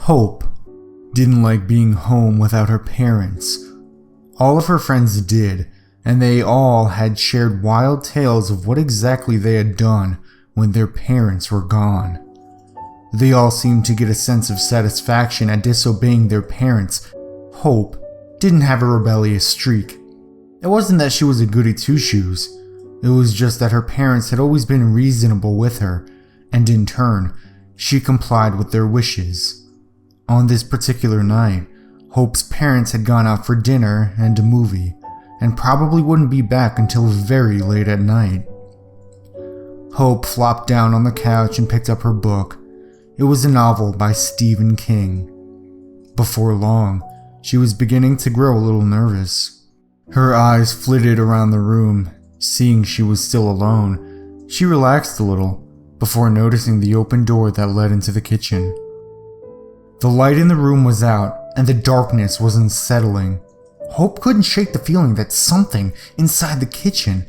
Hope didn't like being home without her parents. All of her friends did, and they all had shared wild tales of what exactly they had done when their parents were gone. They all seemed to get a sense of satisfaction at disobeying their parents. Hope didn't have a rebellious streak. It wasn't that she was a goody two-shoes. It was just that her parents had always been reasonable with her, and in turn, she complied with their wishes. On this particular night, Hope's parents had gone out for dinner and a movie, and probably wouldn't be back until very late at night. Hope flopped down on the couch and picked up her book. It was a novel by Stephen King. Before long, she was beginning to grow a little nervous. Her eyes flitted around the room. Seeing she was still alone, she relaxed a little before noticing the open door that led into the kitchen. The light in the room was out, and the darkness was unsettling. Hope couldn't shake the feeling that something inside the kitchen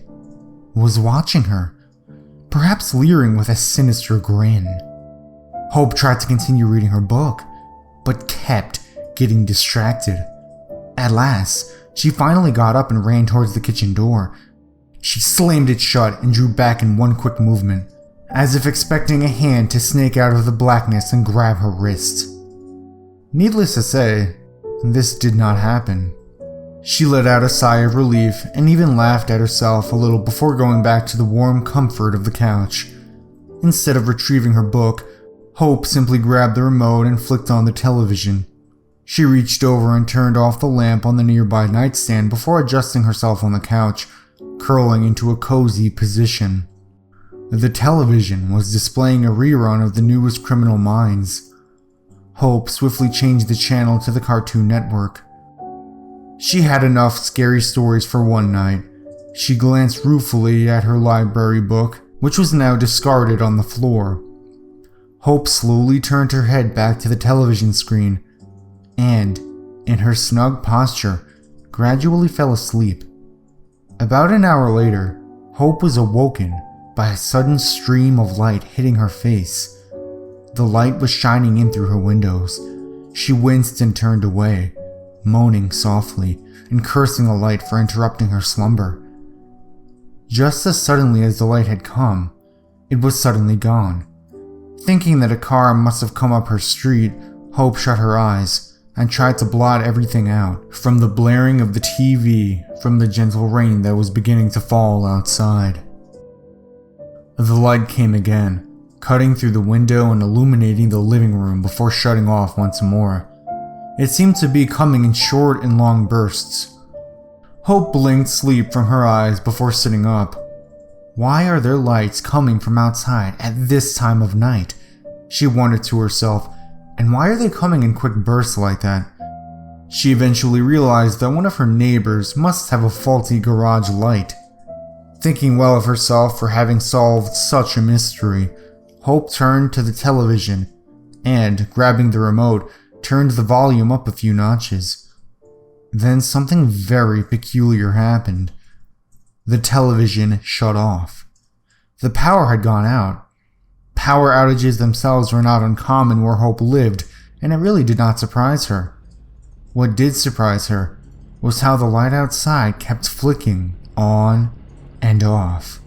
was watching her, perhaps leering with a sinister grin. Hope tried to continue reading her book, but kept getting distracted. At last, she finally got up and ran towards the kitchen door. She slammed it shut and drew back in one quick movement, as if expecting a hand to snake out of the blackness and grab her wrist. Needless to say, this did not happen. She let out a sigh of relief and even laughed at herself a little before going back to the warm comfort of the couch. Instead of retrieving her book, Hope simply grabbed the remote and flicked on the television. She reached over and turned off the lamp on the nearby nightstand before adjusting herself on the couch, curling into a cozy position. The television was displaying a rerun of the newest Criminal Minds. Hope swiftly changed the channel to the Cartoon Network. She had enough scary stories for one night. She glanced ruefully at her library book, which was now discarded on the floor. Hope slowly turned her head back to the television screen and, in her snug posture, gradually fell asleep. About an hour later, Hope was awoken by a sudden stream of light hitting her face. The light was shining in through her windows. She winced and turned away, moaning softly and cursing the light for interrupting her slumber. Just as suddenly as the light had come, it was suddenly gone. Thinking that a car must have come up her street, Hope shut her eyes and tried to blot everything out, from the blaring of the TV, from the gentle rain that was beginning to fall outside. The light came again, cutting through the window and illuminating the living room before shutting off once more. It seemed to be coming in short and long bursts. Hope blinked sleep from her eyes before sitting up. Why are there lights coming from outside at this time of night? She wondered to herself, and why are they coming in quick bursts like that? She eventually realized that one of her neighbors must have a faulty garage light. Thinking well of herself for having solved such a mystery, Hope turned to the television and, grabbing the remote, turned the volume up a few notches. Then something very peculiar happened. The television shut off. The power had gone out. Power outages themselves were not uncommon where Hope lived, and it really did not surprise her. What did surprise her was how the light outside kept flicking on and off.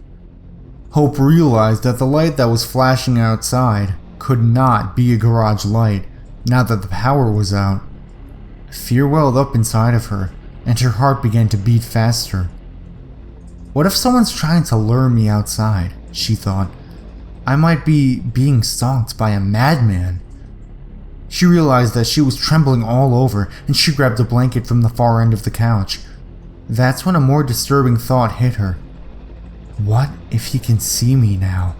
Hope realized that the light that was flashing outside could not be a garage light now that the power was out. Fear welled up inside of her, and her heart began to beat faster. What if someone's trying to lure me outside, she thought. I might be being stalked by a madman. She realized that she was trembling all over, and she grabbed a blanket from the far end of the couch. That's when a more disturbing thought hit her. What if he can see me now?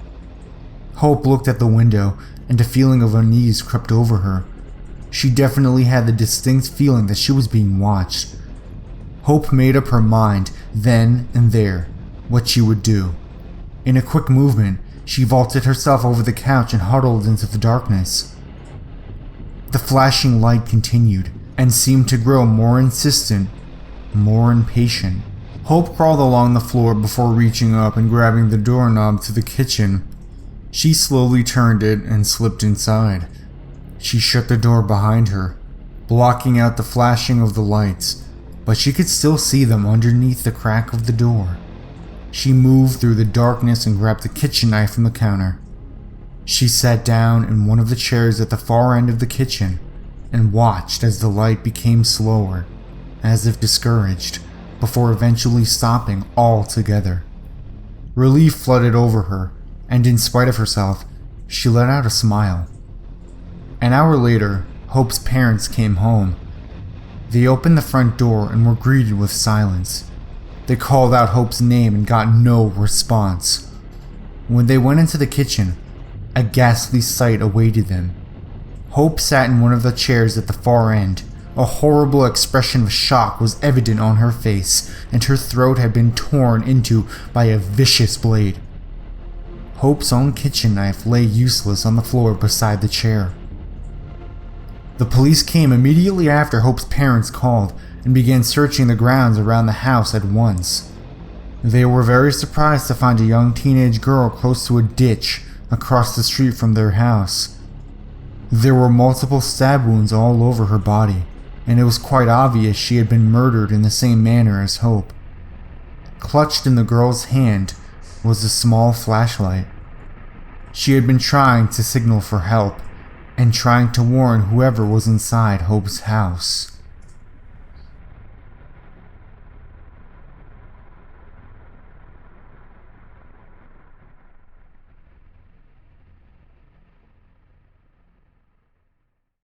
Hope looked at the window, and a feeling of unease crept over her. She definitely had the distinct feeling that she was being watched. Hope made up her mind, then and there, what she would do. In a quick movement, she vaulted herself over the couch and huddled into the darkness. The flashing light continued, and seemed to grow more insistent, more impatient. Hope crawled along the floor before reaching up and grabbing the doorknob to the kitchen. She slowly turned it and slipped inside. She shut the door behind her, blocking out the flashing of the lights, but she could still see them underneath the crack of the door. She moved through the darkness and grabbed the kitchen knife from the counter. She sat down in one of the chairs at the far end of the kitchen and watched as the light became slower, as if discouraged, before eventually stopping altogether. Relief flooded over her, and in spite of herself, she let out a smile. An hour later, Hope's parents came home. They opened the front door and were greeted with silence. They called out Hope's name and got no response. When they went into the kitchen, a ghastly sight awaited them. Hope sat in one of the chairs at the far end. A horrible expression of shock was evident on her face, and her throat had been torn into by a vicious blade. Hope's own kitchen knife lay useless on the floor beside the chair. The police came immediately after Hope's parents called and began searching the grounds around the house at once. They were very surprised to find a young teenage girl close to a ditch across the street from their house. There were multiple stab wounds all over her body, and it was quite obvious she had been murdered in the same manner as Hope. Clutched in the girl's hand was a small flashlight. She had been trying to signal for help, and trying to warn whoever was inside Hope's house.